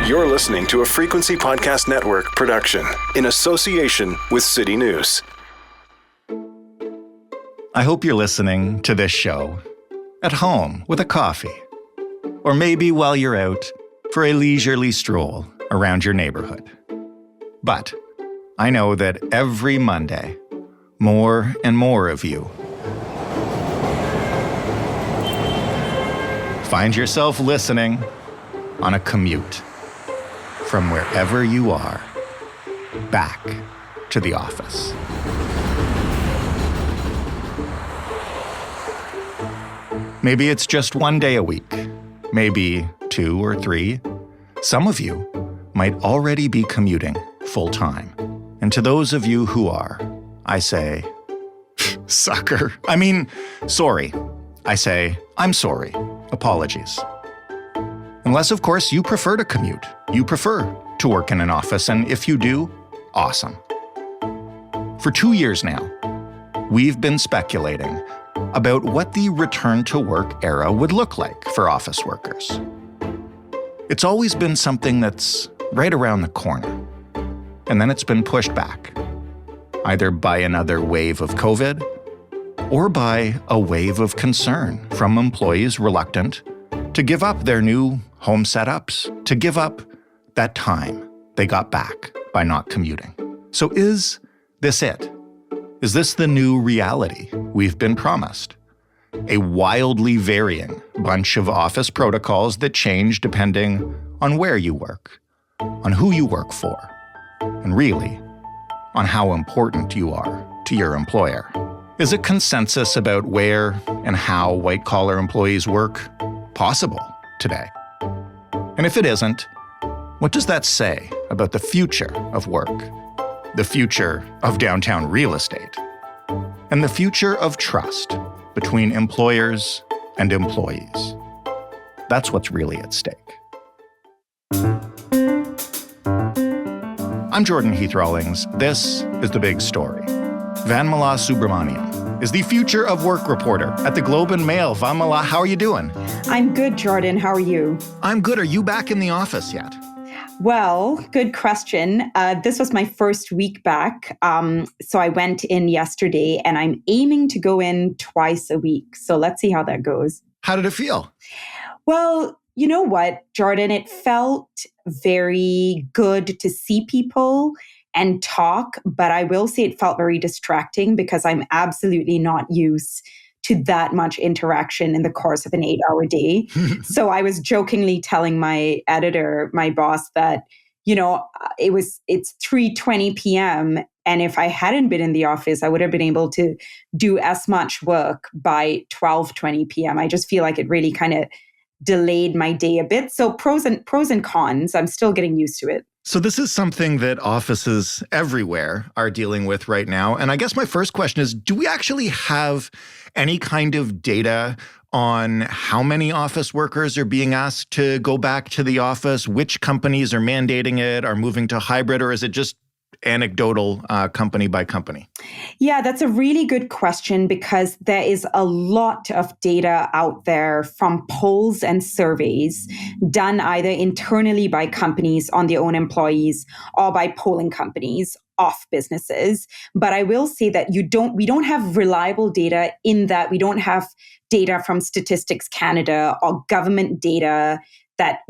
You're listening to a Frequency Podcast Network production in association with City News. I hope you're listening to this show at home with a coffee, or maybe while you're out for a leisurely stroll around your neighborhood. But I know that every Monday, more and more of you find yourself listening on a commute from wherever you are back to the office. Maybe it's just one day a week, maybe 2 or 3. Some of you might already be commuting full-time. And to those of you who are, I say, sucker. Sorry. I say, I'm sorry. Apologies. Unless, of course, you prefer to commute. You prefer to work in an office, and if you do, awesome. For 2 years now, we've been speculating about what the return to work era would look like for office workers. It's always been something that's right around the corner, and then it's been pushed back, either by another wave of COVID or by a wave of concern from employees reluctant to give up their new home setups, to give up that time they got back by not commuting. So is this it? Is this the new reality we've been promised? A wildly varying bunch of office protocols that change depending on where you work, on who you work for, and really, on how important you are to your employer. Is a consensus about where and how white-collar employees work possible today? And if it isn't, what does that say about the future of work, the future of downtown real estate, and the future of trust between employers and employees? That's what's really at stake. I'm Jordan Heath Rawlings. This is The Big Story. Vanmala Subramaniam is the Future of Work reporter at the Globe and Mail. Vanmala, how are you doing? I'm good, Jordan. How are you? I'm good. Are you back in the office yet? Well, good question. This was my first week back. So I went in yesterday and I'm aiming to go in twice a week. So let's see how that goes. How did it feel? Well, you know what, Jordan, it felt very good to see people and talk, but I will say it felt very distracting because I'm absolutely not used to that much interaction in the course of an 8-hour day. So I was jokingly telling my editor, my boss, that, it's 3:20 p.m. And if I hadn't been in the office, I would have been able to do as much work by 12:20 p.m. I just feel like it really kind of delayed my day a bit. So pros and cons. I'm still getting used to it. So this is something that offices everywhere are dealing with right now. And I guess my first question is, do we actually have any kind of data on how many office workers are being asked to go back to the office? Which companies are mandating it, are moving to hybrid, or is it just anecdotal company by company? Yeah, that's a really good question because there is a lot of data out there from polls and surveys done either internally by companies on their own employees or by polling companies off businesses. But I will say that we don't have reliable data in that we don't have data from Statistics Canada or government data that,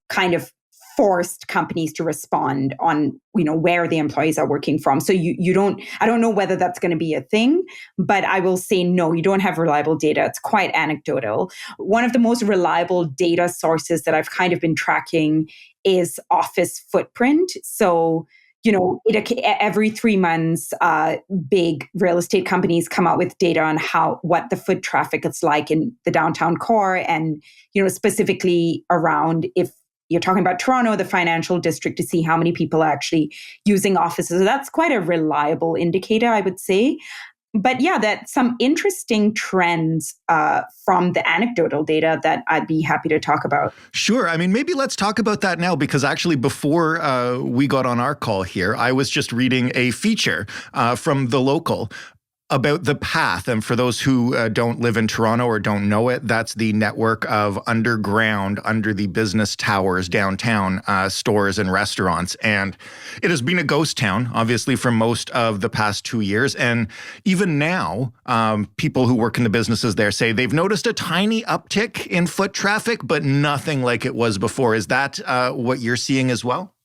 kind of forced companies to respond on, where the employees are working from. So I don't know whether that's going to be a thing, but I will say no, you don't have reliable data. It's quite anecdotal. One of the most reliable data sources that I've kind of been tracking is office footprint. So, every 3 months, big real estate companies come out with data on what the foot traffic is like in the downtown core, and specifically around, if you're talking about Toronto, the financial district, to see how many people are actually using offices. So that's quite a reliable indicator, I would say. But yeah, that's some interesting trends from the anecdotal data that I'd be happy to talk about. Sure. Maybe let's talk about that now, because actually before we got on our call here, I was just reading a feature from The Local about the path. And for those who don't live in Toronto or don't know it, that's the network of underground, under the business towers, downtown stores and restaurants. And it has been a ghost town, obviously, for most of the past 2 years. And even now, people who work in the businesses there say they've noticed a tiny uptick in foot traffic, but nothing like it was before. Is that what you're seeing as well?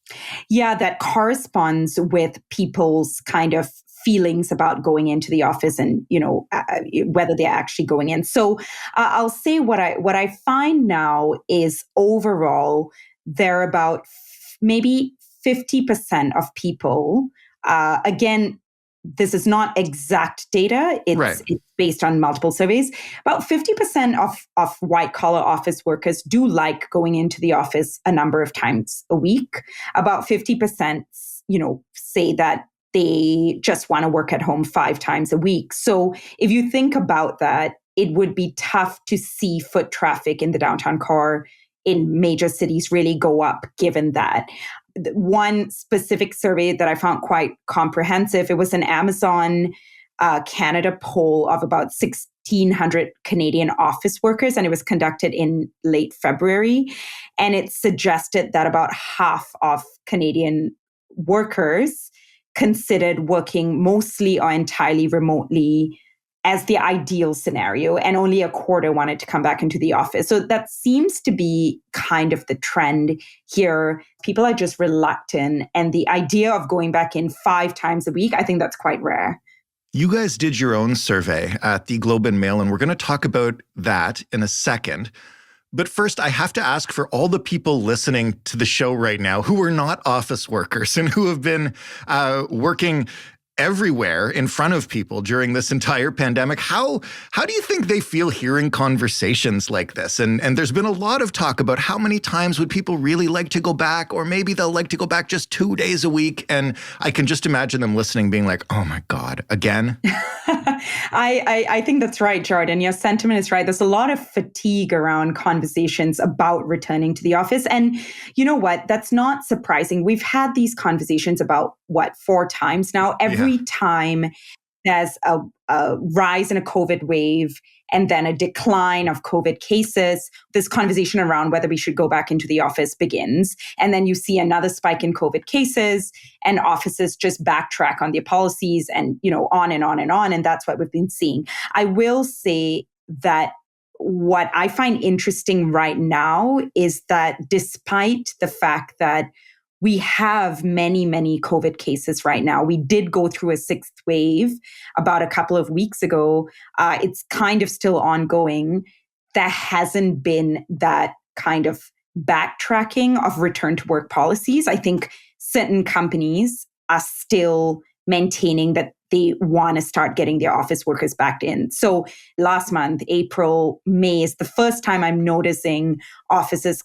Yeah, that corresponds with people's kind of feelings about going into the office and, whether they're actually going in. So I'll say what I find now is overall, there are about maybe 50% of people, again, this is not exact data. It's based on multiple surveys. About 50% of white collar office workers do like going into the office a number of times a week. About 50%, say that they just want to work at home 5 times a week. So if you think about that, it would be tough to see foot traffic in the downtown core in major cities really go up given that. One specific survey that I found quite comprehensive, it was an Amazon Canada poll of about 1,600 Canadian office workers, and it was conducted in late February. And it suggested that about half of Canadian workers considered working mostly or entirely remotely as the ideal scenario, and only a quarter wanted to come back into the office. So that seems to be kind of the trend here. People are just reluctant, and the idea of going back in 5 times a week, I think that's quite rare. You guys did your own survey at the Globe and Mail, and we're going to talk about that in a second. But first, I have to ask for all the people listening to the show right now who are not office workers and who have been working everywhere in front of people during this entire pandemic. How do you think they feel hearing conversations like this? And there's been a lot of talk about how many times would people really like to go back, or maybe they'll like to go back just 2 days a week. And I can just imagine them listening being like, oh my God, again? I think that's right, Jordan. Your sentiment is right. There's a lot of fatigue around conversations about returning to the office. And you know what? That's not surprising. We've had these conversations about 4 times now. Every time there's a rise in a COVID wave and then a decline of COVID cases, this conversation around whether we should go back into the office begins. And then you see another spike in COVID cases, and offices just backtrack on their policies, and on and on and on. And that's what we've been seeing. I will say that what I find interesting right now is that despite the fact that we have many, many COVID cases right now, we did go through a 6th wave about a couple of weeks ago. It's kind of still ongoing. There hasn't been that kind of backtracking of return to work policies. I think certain companies are still maintaining that they want to start getting their office workers back in. So last month, April, May is the first time I'm noticing offices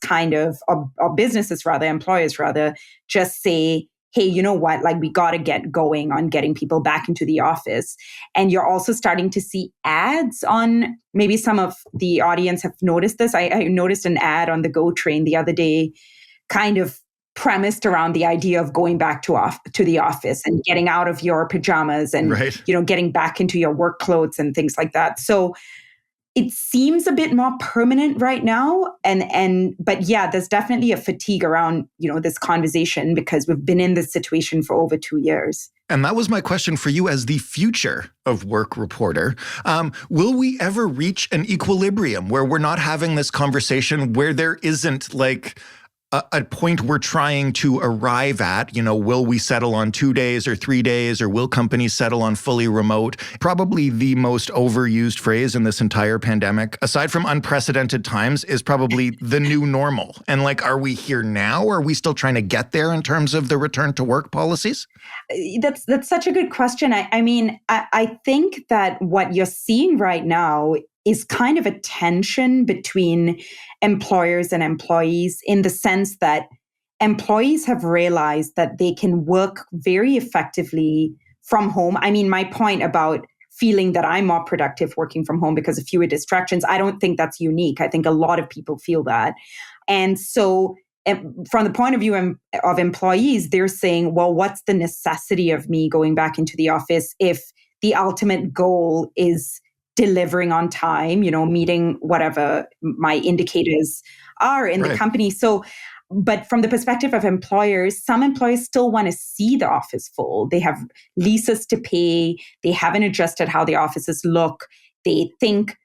or businesses rather, employers rather, just say, hey, you know what, we got to get going on getting people back into the office. And you're also starting to see ads on, maybe some of the audience have noticed this. I noticed an ad on the GO train the other day, kind of premised around the idea of going back to the office and getting out of your pajamas and getting back into your work clothes and things like that. So it seems a bit more permanent right now, but yeah, there's definitely a fatigue around this conversation because we've been in this situation for over 2 years. And that was my question for you as the future of work reporter. Will we ever reach an equilibrium where we're not having this conversation, where there isn't a point we're trying to arrive at? Will we settle on 2 days or 3 days, or will companies settle on fully remote? Probably the most overused phrase in this entire pandemic, aside from unprecedented times, is probably the new normal. And are we here now? Or are we still trying to get there in terms of the return to work policies? That's such a good question. I think that what you're seeing right now is kind of a tension between employers and employees, in the sense that employees have realized that they can work very effectively from home. My point about feeling that I'm more productive working from home because of fewer distractions, I don't think that's unique. I think a lot of people feel that. And so from the point of view of employees, they're saying, well, what's the necessity of me going back into the office if the ultimate goal is delivering on time, meeting whatever my indicators are in the company. So, but from the perspective of employers, some employers still want to see the office full. They have leases to pay. They haven't adjusted how the offices look. They think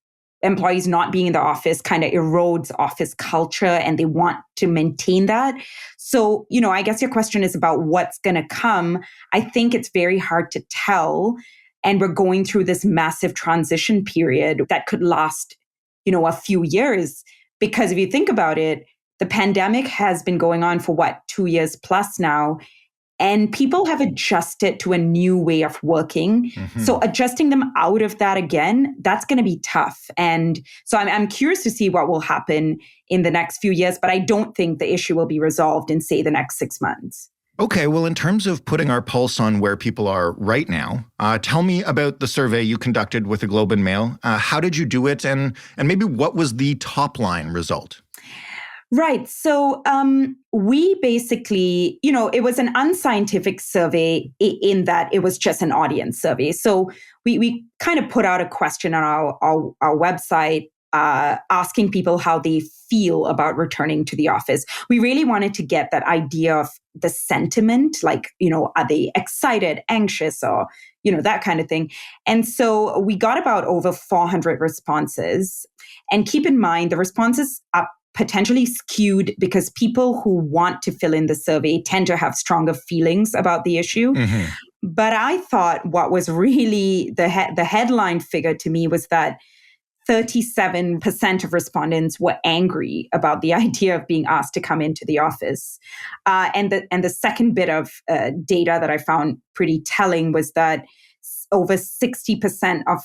employees not being in the office kind of erodes office culture, and they want to maintain that. So, I guess your question is about what's going to come. I think it's very hard to tell. And we're going through this massive transition period that could last, a few years. Because if you think about it, the pandemic has been going on for 2 years plus now. And people have adjusted to a new way of working. Mm-hmm. So adjusting them out of that again, that's going to be tough. And so I'm curious to see what will happen in the next few years, but I don't think the issue will be resolved in, say, the next 6 months. Okay, well, in terms of putting our pulse on where people are right now, tell me about the survey you conducted with the Globe and Mail. How did you do it? And maybe what was the top line result? Right. So we basically, it was an unscientific survey in that it was just an audience survey. So we kind of put out a question on our website asking people how they feel about returning to the office. We really wanted to get that idea of the sentiment, like, are they excited, anxious, or, that kind of thing. And so we got about over 400 responses. And keep in mind, the responses are potentially skewed because people who want to fill in the survey tend to have stronger feelings about the issue. Mm-hmm. But I thought what was really the headline figure to me was that 37% of respondents were angry about the idea of being asked to come into the office. And the second bit of data that I found pretty telling was that over 60% of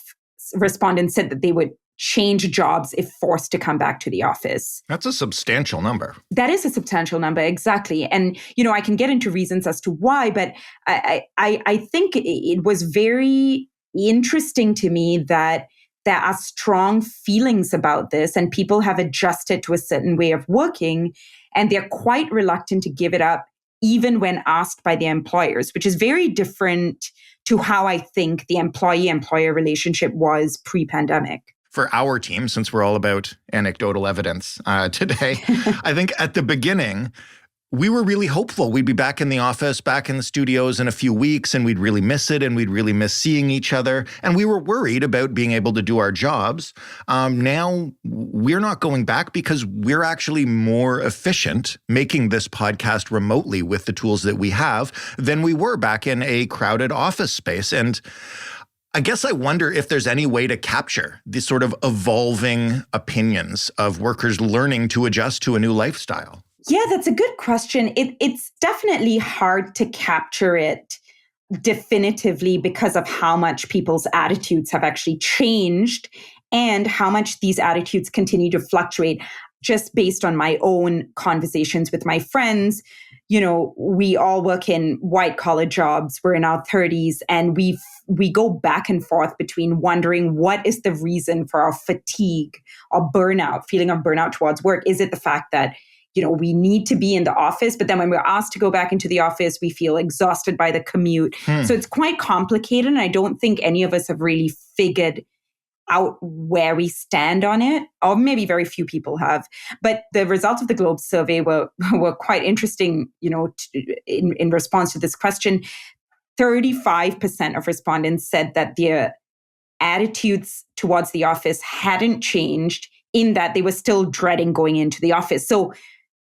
respondents said that they would change jobs if forced to come back to the office. That's a substantial number. That is a substantial number, exactly. And, I can get into reasons as to why, but I think it was very interesting to me that there are strong feelings about this and people have adjusted to a certain way of working and they're quite reluctant to give it up even when asked by their employers, which is very different to how I think the employee-employer relationship was pre-pandemic. For our team, since we're all about anecdotal evidence today, I think at the beginning, we were really hopeful we'd be back in the office, back in the studios in a few weeks, and we'd really miss it, and we'd really miss seeing each other. And we were worried about being able to do our jobs. Now, we're not going back because we're actually more efficient making this podcast remotely with the tools that we have than we were back in a crowded office space. And I guess I wonder if there's any way to capture these sort of evolving opinions of workers learning to adjust to a new lifestyle. Yeah, that's a good question. It's definitely hard to capture it definitively because of how much people's attitudes have actually changed and how much these attitudes continue to fluctuate. Just based on my own conversations with my friends, we all work in white-collar jobs. We're in our 30s, and we go back and forth between wondering what is the reason for our fatigue or burnout, feeling of burnout towards work. Is it the fact that, we need to be in the office, but then when we're asked to go back into the office, we feel exhausted by the commute. So it's quite complicated, and I don't think any of us have really figured out where we stand on it, or maybe very few people have. But the results of the Globe survey were quite interesting, in response to this question. 35% of respondents said that their attitudes towards the office hadn't changed, in that they were still dreading going into the office. So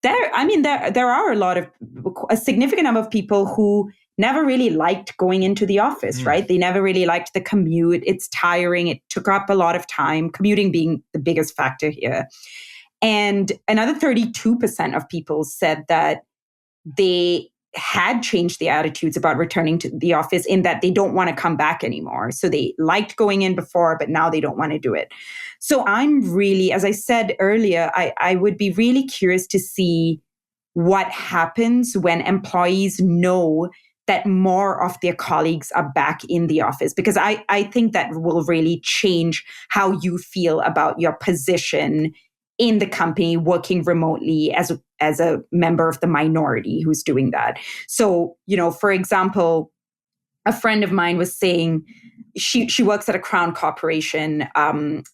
there are a significant number of people who never really liked going into the office, right? They never really liked the commute. It's tiring. It took up a lot of time, commuting being the biggest factor here. And another 32% of people said that they had changed the attitudes about returning to the office, in that they don't want to come back anymore. So they liked going in before, but now they don't want to do it. So I'm really, as I said earlier, I would be really curious to see what happens when employees know that more of their colleagues are back in the office, because I think that will really change how you feel about your position in the company, working remotely as a member of the minority who's doing that. So, for example, a friend of mine was saying she works at a Crown corporation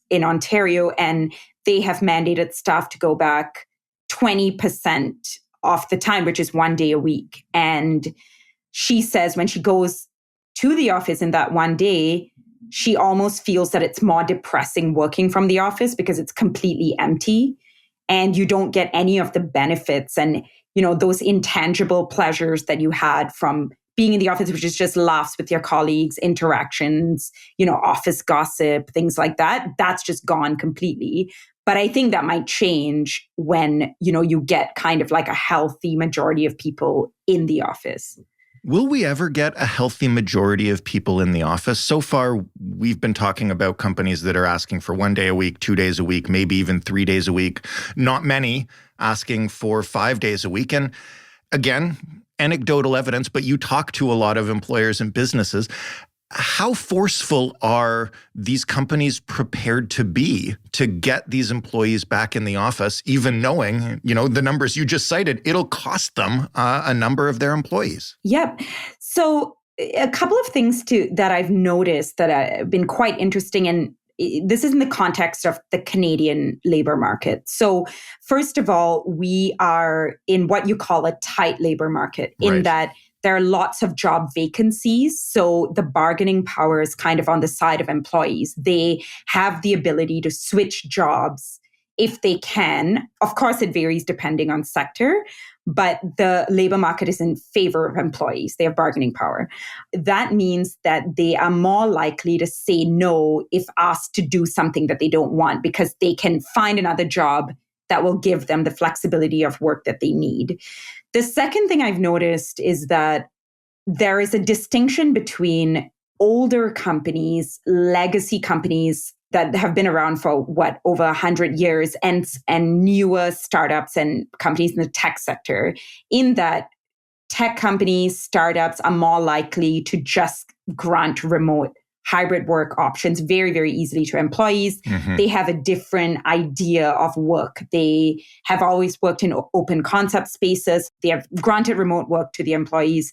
in Ontario, and they have mandated staff to go back 20% of the time, which is 1 day a week. And she says when she goes to the office in that 1 day, she almost feels that it's more depressing working from the office because it's completely empty and you don't get any of the benefits and, those intangible pleasures that you had from being in the office, which is just laughs with your colleagues, interactions, office gossip, things like that. That's just gone completely. But I think that might change when, you get kind of like a healthy majority of people in the office. Will we ever get a healthy majority of people in the office? So far, we've been talking about companies that are asking for 1 day a week, 2 days a week, maybe even 3 days a week. Not many asking for 5 days a week. And again, anecdotal evidence, but you talk to a lot of employers and businesses. How forceful are these companies prepared to be to get these employees back in the office, even knowing, the numbers you just cited, it'll cost them a number of their employees? Yep. So a couple of things that I've noticed that have been quite interesting, and this is in the context of the Canadian labor market. So first of all, we are in what you call a tight labor market, in that there are lots of job vacancies. So the bargaining power is kind of on the side of employees. They have the ability to switch jobs if they can. Of course, it varies depending on sector, but the labor market is in favor of employees. They have bargaining power. That means that they are more likely to say no if asked to do something that they don't want, because they can find another job that will give them the flexibility of work that they need. The second thing I've noticed is that there is a distinction between older companies, legacy companies that have been around for over 100 years, and newer startups and companies in the tech sector, in that tech companies, startups are more likely to just grant remote hybrid work options very, very easily to employees. Mm-hmm. They have a different idea of work. They have always worked in open concept spaces. They have granted remote work to the employees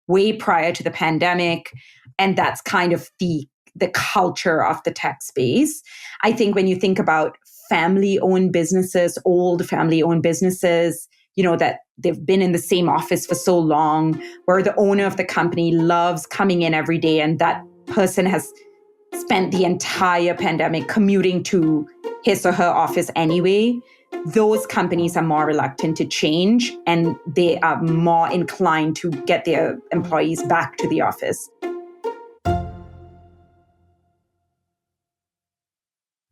way prior to the pandemic. And that's kind of the culture of the tech space. I think when you think about family-owned businesses, old family-owned businesses, that they've been in the same office for so long, where the owner of the company loves coming in every day, and that person has spent the entire pandemic commuting to his or her office anyway, those companies are more reluctant to change, and they are more inclined to get their employees back to the office.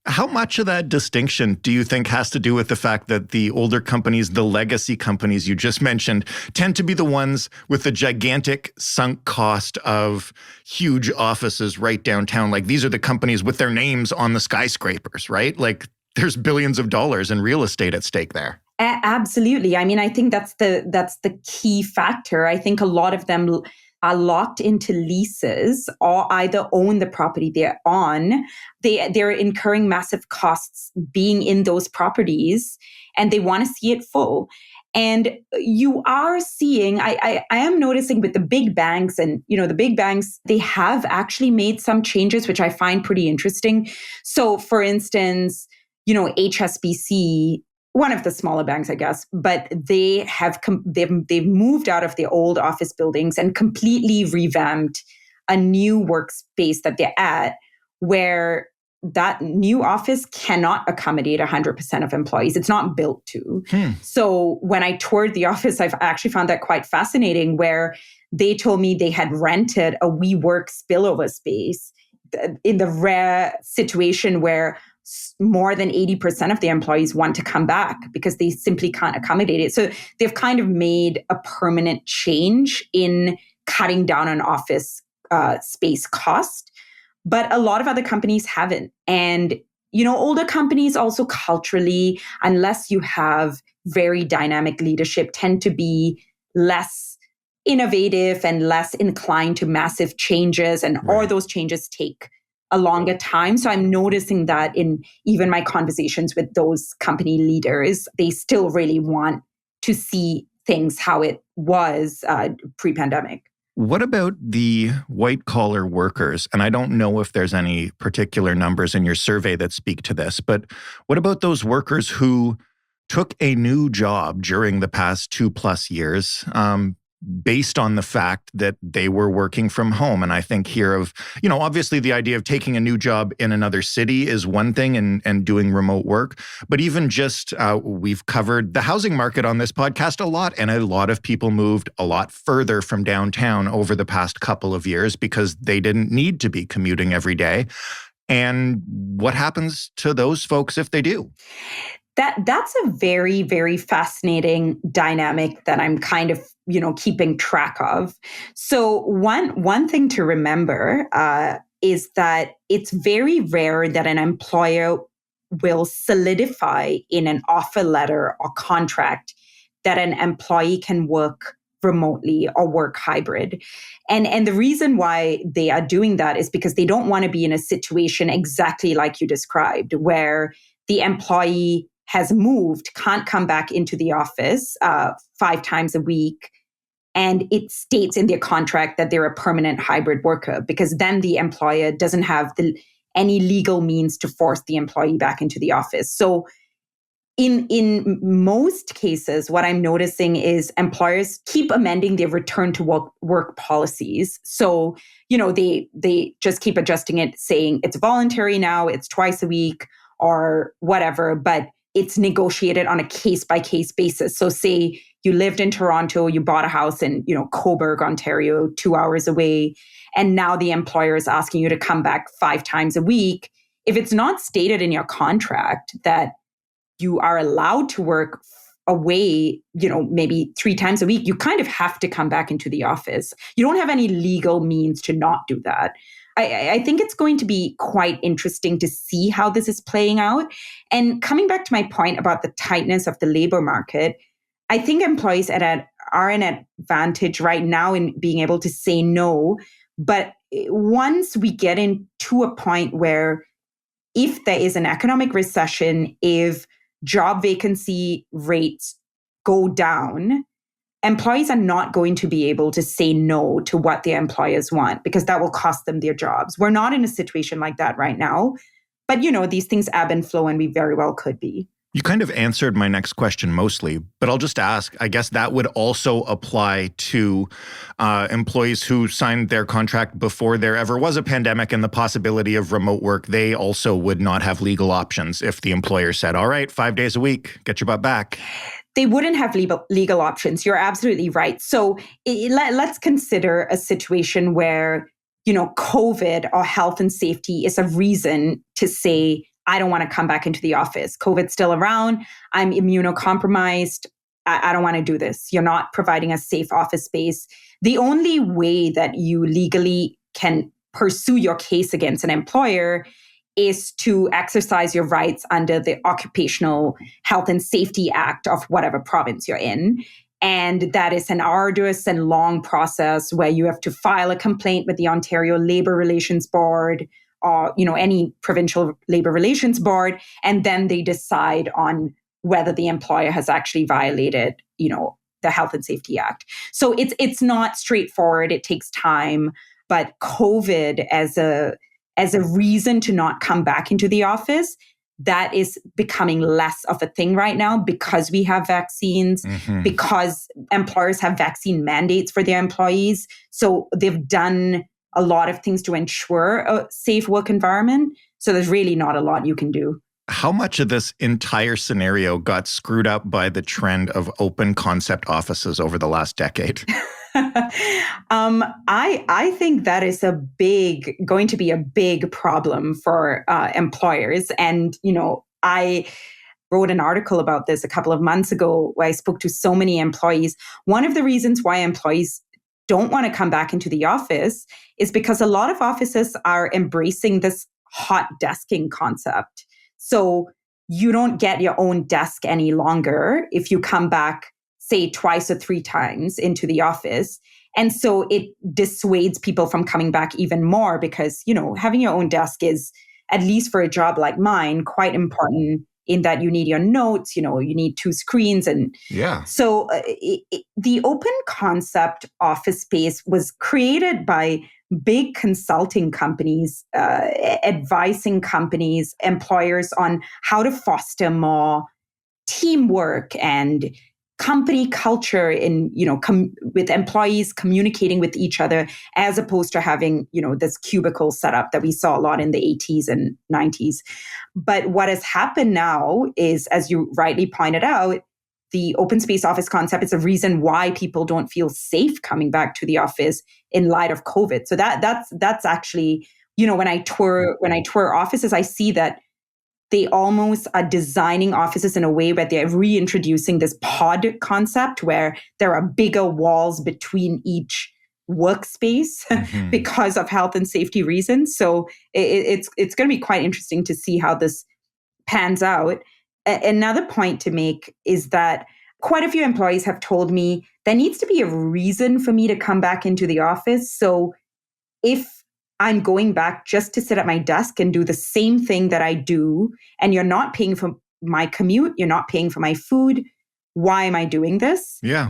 How much of that distinction do you think has to do with the fact that the older companies, the legacy companies you just mentioned, tend to be the ones with the gigantic sunk cost of huge offices right downtown? Like, these are the companies with their names on the skyscrapers, right? Like, there's billions of dollars in real estate at stake there. Absolutely. I mean, I think that's the key factor. I think a lot of them are locked into leases or either own the property they're on. They're incurring massive costs being in those properties, and they want to see it full. And you are seeing, I am noticing with the big banks, and the big banks, they have actually made some changes, which I find pretty interesting. So for instance, HSBC, one of the smaller banks, I guess, but they've moved out of their old office buildings and completely revamped a new workspace that they're at, where that new office cannot accommodate 100% of employees. It's not built to. So when I toured the office, I've actually found that quite fascinating, where they told me they had rented a WeWork spillover space in the rare situation where more than 80% of the employees want to come back because they simply can't accommodate it. So they've kind of made a permanent change in cutting down on office space cost. But a lot of other companies haven't. And, older companies also culturally, unless you have very dynamic leadership, tend to be less innovative and less inclined to massive changes, or those changes take a longer time. So I'm noticing that in even my conversations with those company leaders, they still really want to see things how it was pre-pandemic. What about the white collar workers? And I don't know if there's any particular numbers in your survey that speak to this, but what about those workers who took a new job during the past 2+ years, based on the fact that they were working from home? And I think here of, obviously the idea of taking a new job in another city is one thing and doing remote work. But even just, we've covered the housing market on this podcast a lot, and a lot of people moved a lot further from downtown over the past couple of years because they didn't need to be commuting every day. And what happens to those folks if they do? That's a very, very fascinating dynamic that I'm kind of, keeping track of. So one thing to remember is that it's very rare that an employer will solidify in an offer letter or contract that an employee can work remotely or work hybrid. And the reason why they are doing that is because they don't want to be in a situation exactly like you described, where the employee has moved, can't come back into the office 5 times a week, and it states in their contract that they're a permanent hybrid worker, because then the employer doesn't have any legal means to force the employee back into the office. So in most cases, what I'm noticing is employers keep amending their return to work policies. So, they just keep adjusting it, saying it's voluntary now, it's twice a week or whatever, but it's negotiated on a case-by-case basis. So say you lived in Toronto, you bought a house in, Cobourg, Ontario, 2 hours away, and now the employer is asking you to come back 5 times a week. If it's not stated in your contract that you are allowed to work away, maybe 3 times a week, you kind of have to come back into the office. You don't have any legal means to not do that. I think it's going to be quite interesting to see how this is playing out. And coming back to my point about the tightness of the labor market, I think employees are an advantage right now in being able to say no. But once we get into a point where if there is an economic recession, if job vacancy rates go down, employees are not going to be able to say no to what their employers want, because that will cost them their jobs. We're not in a situation like that right now, but these things ebb and flow, and we very well could be. You kind of answered my next question mostly, but I'll just ask, I guess that would also apply to employees who signed their contract before there ever was a pandemic and the possibility of remote work. They also would not have legal options if the employer said, all right, 5 days a week, get your butt back. They wouldn't have legal options. You're absolutely right. So let's consider a situation where, COVID or health and safety is a reason to say, I don't want to come back into the office. COVID's still around. I'm immunocompromised. I don't want to do this. You're not providing a safe office space. The only way that you legally can pursue your case against an employer is to exercise your rights under the Occupational Health and Safety Act of whatever province you're in. And that is an arduous and long process where you have to file a complaint with the Ontario Labour Relations Board or, any provincial labor relations board. And then they decide on whether the employer has actually violated, the Health and Safety Act. So it's not straightforward. It takes time. But COVID as a reason to not come back into the office, that is becoming less of a thing right now because we have vaccines, because employers have vaccine mandates for their employees. So they've done a lot of things to ensure a safe work environment. So there's really not a lot you can do. How much of this entire scenario got screwed up by the trend of open concept offices over the last decade? I think that is going to be a big problem for employers. And, I wrote an article about this a couple of months ago where I spoke to so many employees. One of the reasons why employees don't want to come back into the office is because a lot of offices are embracing this hot desking concept. So you don't get your own desk any longer if you come back, say, 2 or 3 times into the office. And so it dissuades people from coming back even more because, having your own desk is, at least for a job like mine, quite important in that you need your notes, you need two screens. And Yeah. so the open concept office space was created by big consulting companies, advising companies, employers on how to foster more teamwork and company culture in, with employees communicating with each other, as opposed to having, this cubicle setup that we saw a lot in the 80s and 90s. But what has happened now is, as you rightly pointed out, the open space office concept is a reason why people don't feel safe coming back to the office in light of COVID. So that's actually, when I tour offices, I see that they almost are designing offices in a way where they're reintroducing this pod concept where there are bigger walls between each workspace because of health and safety reasons. So it's going to be quite interesting to see how this pans out. Another point to make is that quite a few employees have told me there needs to be a reason for me to come back into the office. So if I'm going back just to sit at my desk and do the same thing that I do, and you're not paying for my commute, you're not paying for my food, why am I doing this? Yeah.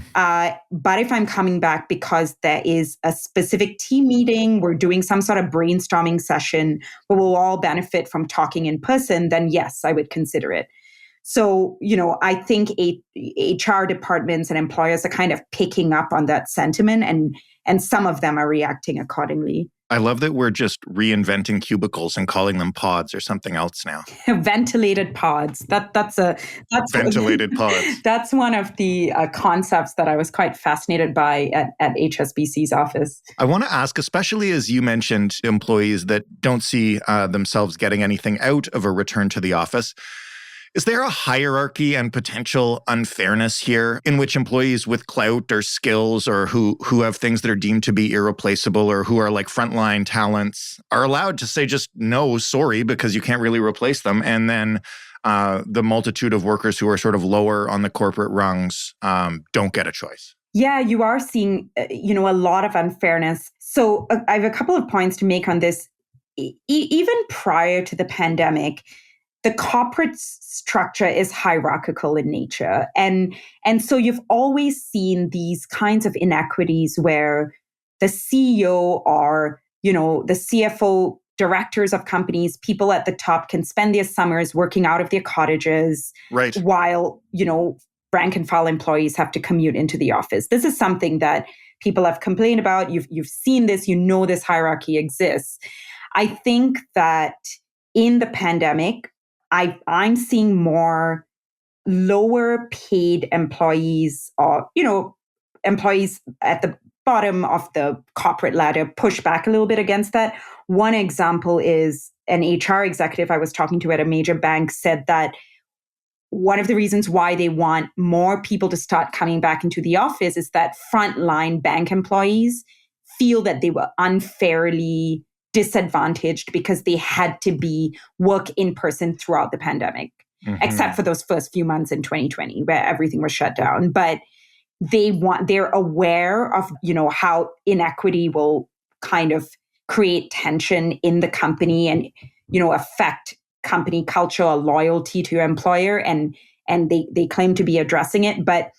But if I'm coming back because there is a specific team meeting, we're doing some sort of brainstorming session where we'll all benefit from talking in person, then yes, I would consider it. So, I think HR departments and employers are kind of picking up on that sentiment, and some of them are reacting accordingly. I love that we're just reinventing cubicles and calling them pods or something else now. Ventilated pods. That's ventilated pods. That's one of the concepts that I was quite fascinated by at HSBC's office. I want to ask, especially as you mentioned employees that don't see themselves getting anything out of a return to the office. Is there a hierarchy and potential unfairness here in which employees with clout or skills or who have things that are deemed to be irreplaceable or who are like frontline talents are allowed to say just no, sorry, because you can't really replace them, and then the multitude of workers who are sort of lower on the corporate rungs don't get a choice? Yeah, you are seeing, a lot of unfairness. So I have a couple of points to make on this. Even prior to the pandemic, the corporate structure is hierarchical in nature. And so you've always seen these kinds of inequities where the CEO or, the CFO, directors of companies, people at the top can spend their summers working out of their cottages, right, while, rank and file employees have to commute into the office. This is something that people have complained about. You've seen this, this hierarchy exists. I think that in the pandemic, I'm seeing more lower paid employees or, employees at the bottom of the corporate ladder push back a little bit against that. One example is an HR executive I was talking to at a major bank said that one of the reasons why they want more people to start coming back into the office is that frontline bank employees feel that they were unfairly disadvantaged because they had to work in person throughout the pandemic, except for those first few months in 2020 where everything was shut down. But they're aware of, how inequity will kind of create tension in the company and, affect company culture or loyalty to your employer. And they claim to be addressing it. But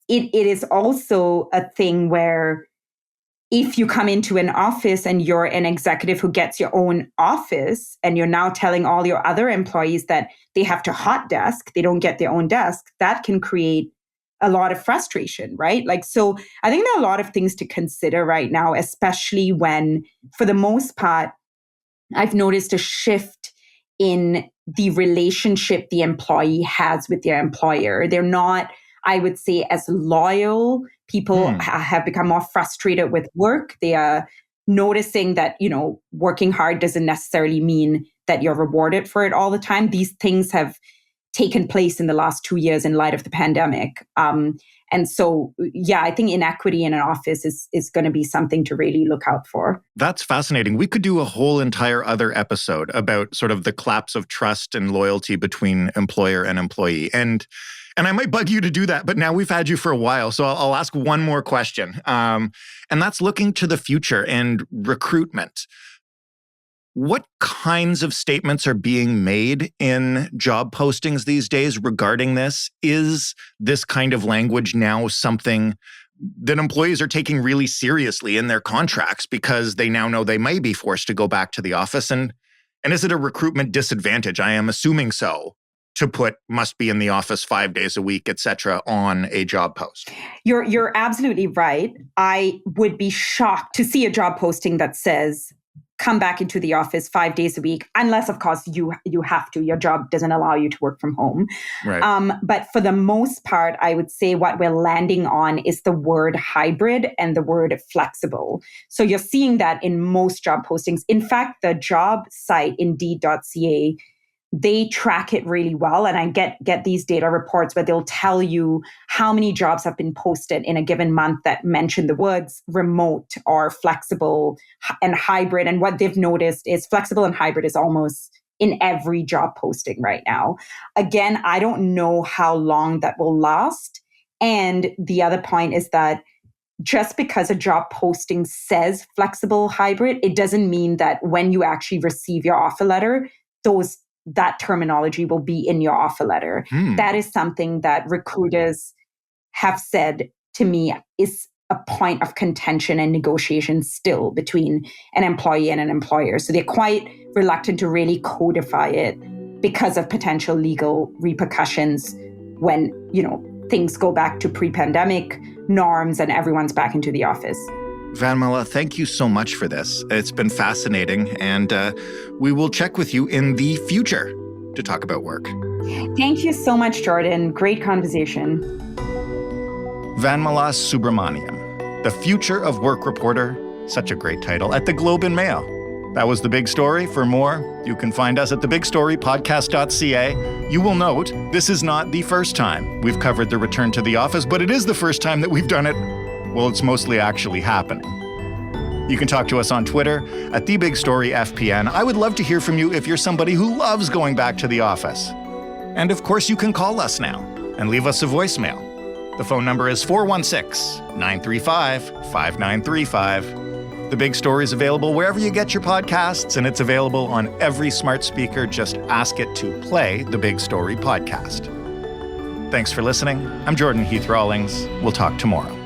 it is also a thing where if you come into an office and you're an executive who gets your own office and you're now telling all your other employees that they have to hot desk, they don't get their own desk, that can create a lot of frustration, right? So I think there are a lot of things to consider right now, especially when, for the most part, I've noticed a shift in the relationship the employee has with their employer. They're not, I would say, as loyal. People have become more frustrated with work. They are noticing that, working hard doesn't necessarily mean that you're rewarded for it all the time. These things have taken place in the last 2 years in light of the pandemic. And so, I think inequity in an office is going to be something to really look out for. That's fascinating. We could do a whole entire other episode about sort of the collapse of trust and loyalty between employer and employee. And I might bug you to do that, but now we've had you for a while. So I'll ask one more question. And that's looking to the future and recruitment. What kinds of statements are being made in job postings these days regarding this? Is this kind of language now something that employees are taking really seriously in their contracts because they now know they may be forced to go back to the office? And is it a recruitment disadvantage? I am assuming so, to put must be in the office 5 days a week, et cetera, on a job post. You're absolutely right. I would be shocked to see a job posting that says, come back into the office 5 days a week, unless, of course, you have to. Your job doesn't allow you to work from home. Right. But for the most part, I would say what we're landing on is the word hybrid and the word flexible. So you're seeing that in most job postings. In fact, the job site, Indeed.ca, they track it really well. And I get these data reports where they'll tell you how many jobs have been posted in a given month that mention the words remote or flexible and hybrid. And what they've noticed is flexible and hybrid is almost in every job posting right now. Again, I don't know how long that will last. And the other point is that just because a job posting says flexible hybrid, it doesn't mean that when you actually receive your offer letter, that terminology will be in your offer letter. That is something that recruiters have said to me is a point of contention and negotiation still between an employee and an employer. So they're quite reluctant to really codify it because of potential legal repercussions when, things go back to pre-pandemic norms and everyone's back into the office. Vanmala, thank you so much for this. It's been fascinating, and we will check with you in the future to talk about work. Thank you so much, Jordan. Great conversation. Vanmala Subramaniam, the Future of Work reporter, such a great title, at the Globe and Mail. That was The Big Story. For more, you can find us at thebigstorypodcast.ca. You will note this is not the first time we've covered the return to the office, but it is the first time that we've done it. Well, it's mostly actually happening. You can talk to us on Twitter at TheBigStoryFPN. I would love to hear from you if you're somebody who loves going back to the office. And of course, you can call us now and leave us a voicemail. The phone number is 416-935-5935. The Big Story is available wherever you get your podcasts, and it's available on every smart speaker. Just ask it to play The Big Story podcast. Thanks for listening. I'm Jordan Heath Rawlings. We'll talk tomorrow.